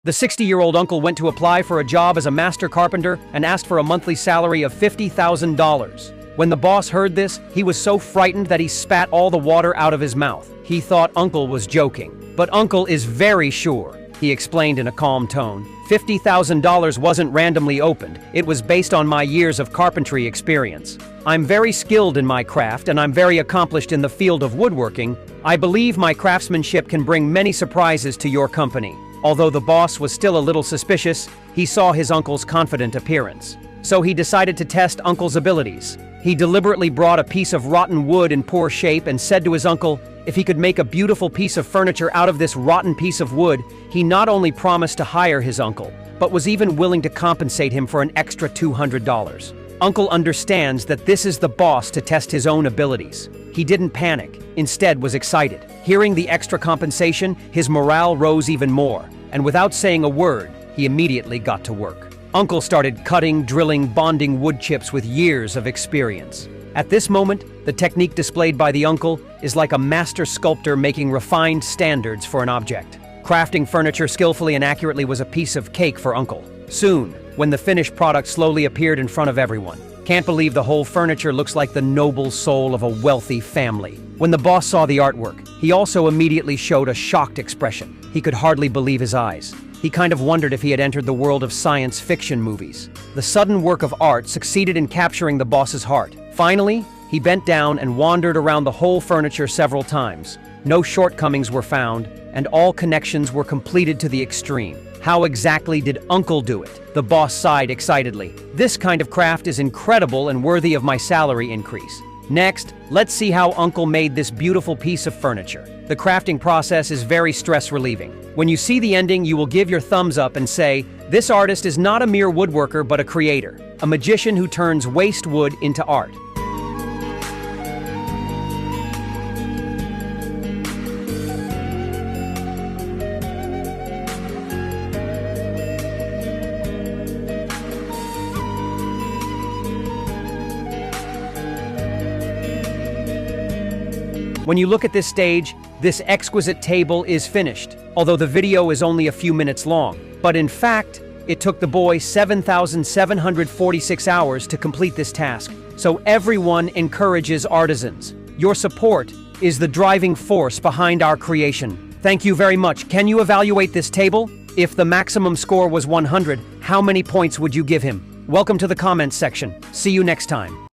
The 60-year-old uncle went to apply for a job as a master carpenter and asked for a monthly salary of $50,000. When the boss heard this, he was so frightened that he spat all the water out of his mouth. He thought Uncle was joking. But Uncle is very sure, he explained in a calm tone. $50,000 wasn't randomly opened. It was based on my years of carpentry experience. I'm very skilled in my craft and I'm very accomplished in the field of woodworking. I believe my craftsmanship can bring many surprises to your company. Although the boss was still a little suspicious, he saw his uncle's confident appearance. So he decided to test Uncle's abilities. He deliberately brought a piece of rotten wood in poor shape and said to his uncle, if he could make a beautiful piece of furniture out of this rotten piece of wood, he not only promised to hire his uncle, but was even willing to compensate him for an extra $200. Uncle understands that this is the boss to test his own abilities. He didn't panic, instead was excited. Hearing the extra compensation, his morale rose even more, and without saying a word, he immediately got to work. Uncle started cutting, drilling, bonding wood chips with years of experience. At this moment, the technique displayed by the uncle is like a master sculptor making refined standards for an object. Crafting furniture skillfully and accurately was a piece of cake for Uncle. Soon, when the finished product slowly appeared in front of everyone, can't believe the whole furniture looks like the noble soul of a wealthy family. When the boss saw the artwork, he also immediately showed a shocked expression. He could hardly believe his eyes. He kind of wondered if he had entered the world of science fiction movies. The sudden work of art succeeded in capturing the boss's heart. Finally, he bent down and wandered around the whole furniture several times. No shortcomings were found, and all connections were completed to the extreme. How exactly did Uncle do it? The boss sighed excitedly. This kind of craft is incredible and worthy of my salary increase. Next, let's see how Uncle made this beautiful piece of furniture. The crafting process is very stress-relieving. When you see the ending, you will give your thumbs up and say, this artist is not a mere woodworker but a creator, a magician who turns waste wood into art. When you look at this stage, this exquisite table is finished, although the video is only a few minutes long. But in fact, it took the boy 7,746 hours to complete this task. So everyone encourages artisans. Your support is the driving force behind our creation. Thank you very much. Can you evaluate this table? If the maximum score was 100, how many points would you give him? Welcome to the comments section. See you next time.